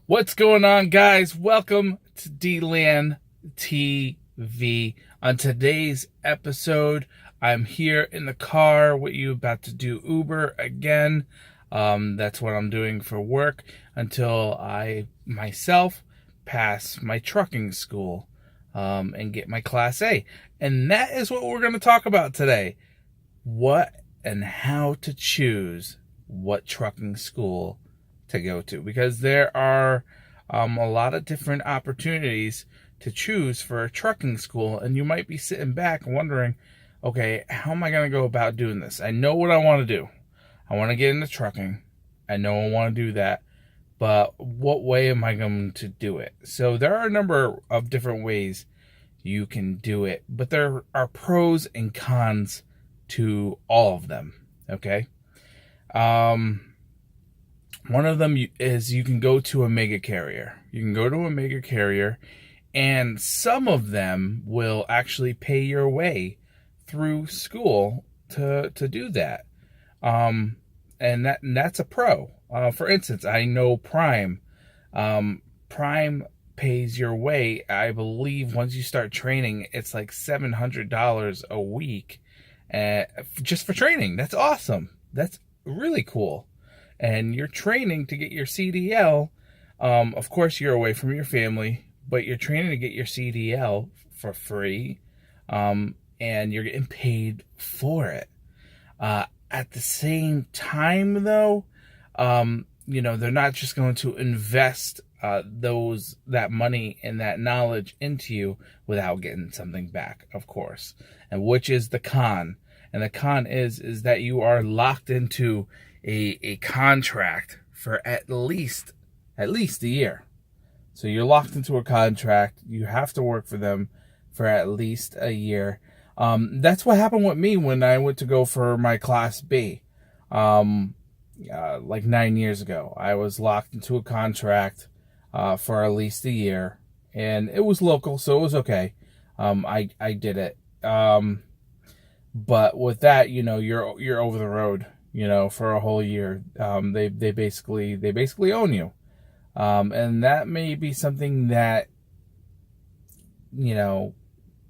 What's going on, guys? Welcome to D-Land TV. On today's episode, I'm here in the car with you, about to do Uber again. That's what I'm doing for work until I myself pass my trucking school and get my Class A. And that is what we're going to talk about today. What and how to choose what trucking school to go to, because there are a lot of different opportunities to choose for a trucking school, and you might be sitting back wondering, okay, how am I going to go about doing this? I know what I want to do. I want to get into trucking. I know I want to do that, but what way am I going to do it? So there are a number of different ways you can do it, but there are pros and cons to all of them. Okay. One of them is you can go to a mega carrier. You can go to a mega carrier, and some of them will actually pay your way through school to do that. And that's a pro. For instance, I know Prime. Prime pays your way. I believe once you start training, it's like $700 a week, just for training. That's awesome. That's really cool. And you're training to get your CDL. Of course, you're away from your family, but you're training to get your CDL for free, and you're getting paid for it. At the same time, though, they're not just going to invest that money and that knowledge into you without getting something back, of course. And which is the con. And the con is that you are locked into a contract for at least a year. So you're locked into a contract. You have to work for them for at least a year. That's what happened with me when I went to go for my Class B. Like 9 years ago, I was locked into a contract for at least a year, and it was local, so it was okay. I did it. But with that, you're over the road, for a whole year. They basically own you. And that may be something that,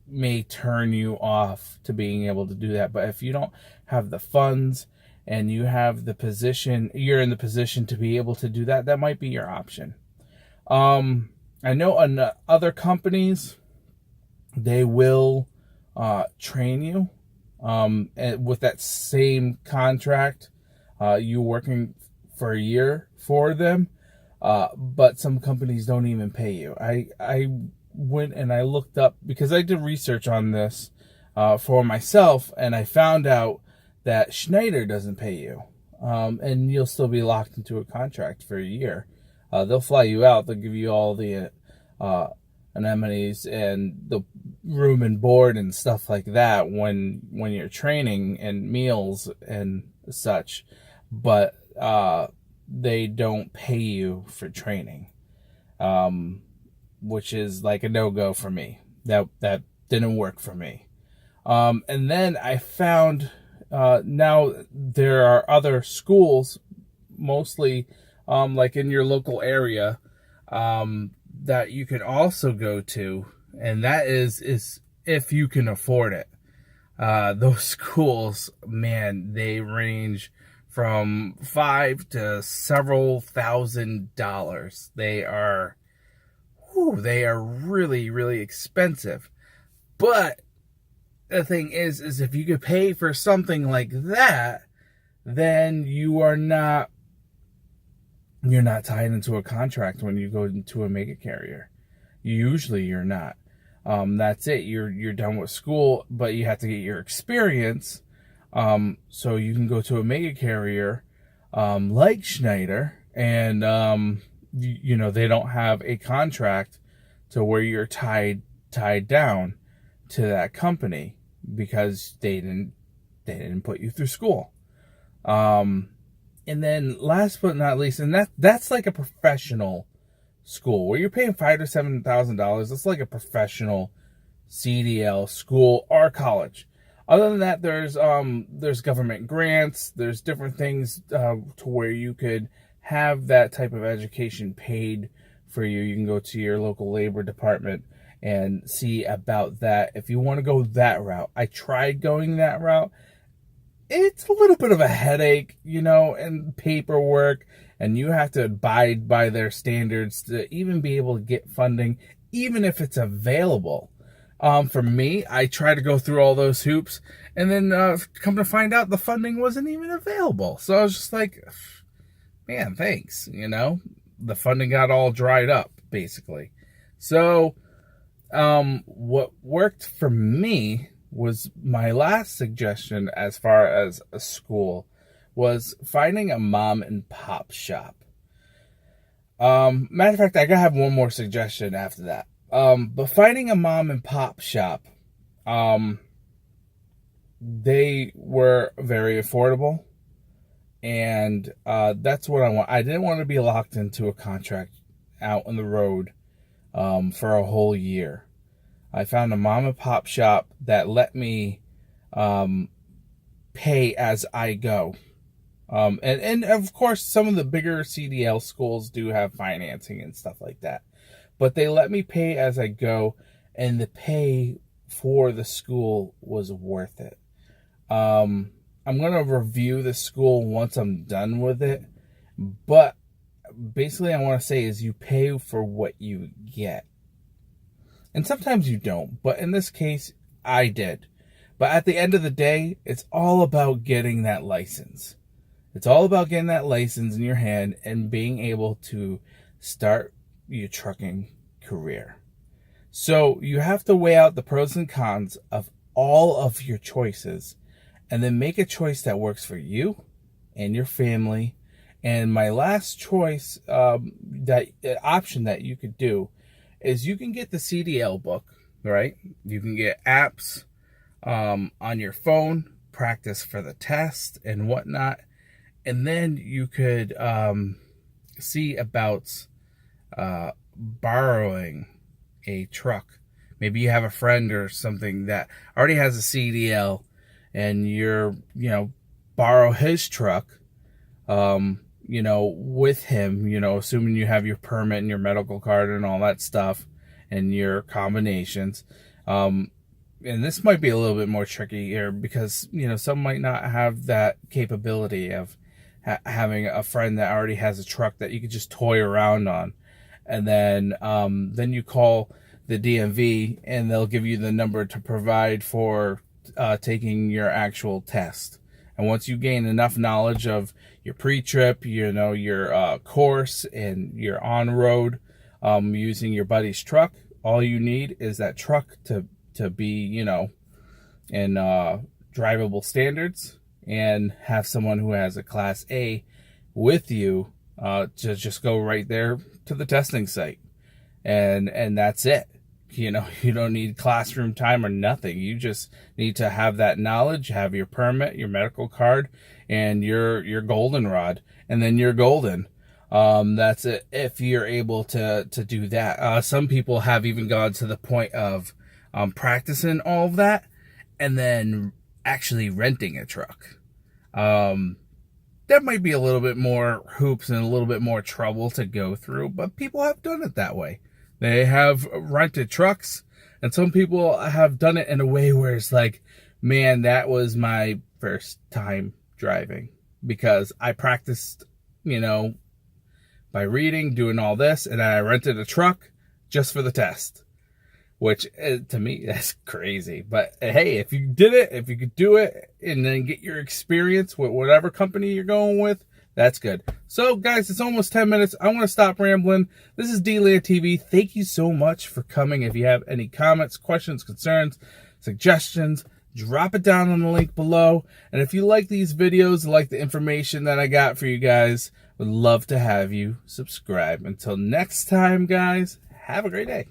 may turn you off to being able to do that. But if you don't have the funds and you have the position, you're in the position to be able to do that, that might be your option. I know on other companies, they will train you with that same contract, you working for a year for them, but some companies don't even pay you. I went and I looked up, because I did research on this for myself, and I found out that Schneider doesn't pay you, and you'll still be locked into a contract for a year. They'll fly you out. They'll give you all the amenities and the room and board and stuff like that when you're training, and meals and such, but they don't pay you for training, which is like a no-go for me. That didn't work for me. And then I found now there are other schools, mostly like in your local area, that you can also go to, and that is if you can afford it. Those schools, man, they range from $5,000 to several $1,000s. They are really, really expensive. But the thing is if you could pay for something like that, then you're not tied into a contract when you go into a mega carrier. Usually you're not. That's it. You're done with school, but you have to get your experience. So you can go to a mega carrier, like Schneider, and they don't have a contract to where you're tied down to that company, because they didn't put you through school. And then last but not least, and that's like a professional school where you're paying $5,000 to $7,000. That's like a professional CDL school or college. Other than that, there's government grants. There's different things to where you could have that type of education paid for you, you can go to your local labor department and see about that if you want to go that route. I tried going that route. It's a little bit of a headache, and paperwork, and you have to abide by their standards to even be able to get funding, even if it's available. For me, I tried to go through all those hoops, and then come to find out the funding wasn't even available. So I was just like, man, thanks, The funding got all dried up, basically. So what worked for me was my last suggestion as far as a school was finding a mom and pop shop. Matter of fact, I gotta have one more suggestion after that. But finding a mom and pop shop, they were very affordable, and that's what I want. I didn't want to be locked into a contract out on the road for a whole year. I found a mom and pop shop that let me pay as I go. And of course, some of the bigger CDL schools do have financing and stuff like that. But they let me pay as I go, and the pay for the school was worth it. I'm going to review the school once I'm done with it. But basically, I want to say is you pay for what you get. And sometimes you don't, but in this case, I did. But at the end of the day, it's all about getting that license. It's all about getting that license in your hand and being able to start your trucking career. So you have to weigh out the pros and cons of all of your choices and then make a choice that works for you and your family. And my last choice, that option that you could do is you can get the CDL book, right? You can get apps on your phone, practice for the test and whatnot. And then you could see about borrowing a truck. Maybe you have a friend or something that already has a CDL and you're, borrow his truck, with him, assuming you have your permit and your medical card and all that stuff and your combinations. And this might be a little bit more tricky here because, some might not have that capability of having a friend that already has a truck that you could just toy around on. And then you call the DMV and they'll give you the number to provide for taking your actual test. And once you gain enough knowledge of your pre-trip, your course and your on-road using your buddy's truck, all you need is that truck to be, in drivable standards, and have someone who has a Class A with you to just go right there to the testing site. And that's it. You don't need classroom time or nothing. You just need to have that knowledge, have your permit, your medical card, and your goldenrod, and then you're golden. That's it. If you're able to do that, some people have even gone to the point of practicing all of that and then actually renting a truck. That might be a little bit more hoops and a little bit more trouble to go through, but people have done it that way. They have rented trucks, and some people have done it in a way where it's like, man, that was my first time driving because I practiced, by reading, doing all this, and I rented a truck just for the test, which to me, that's crazy. But hey, if you did it, if you could do it and then get your experience with whatever company you're going with, that's good. So, guys, it's almost 10 minutes. I want to stop rambling. This is D-Land TV. Thank you so much for coming. If you have any comments, questions, concerns, suggestions, drop it down on the link below. And if you like these videos, like the information that I got for you guys, would love to have you subscribe. Until next time, guys, have a great day.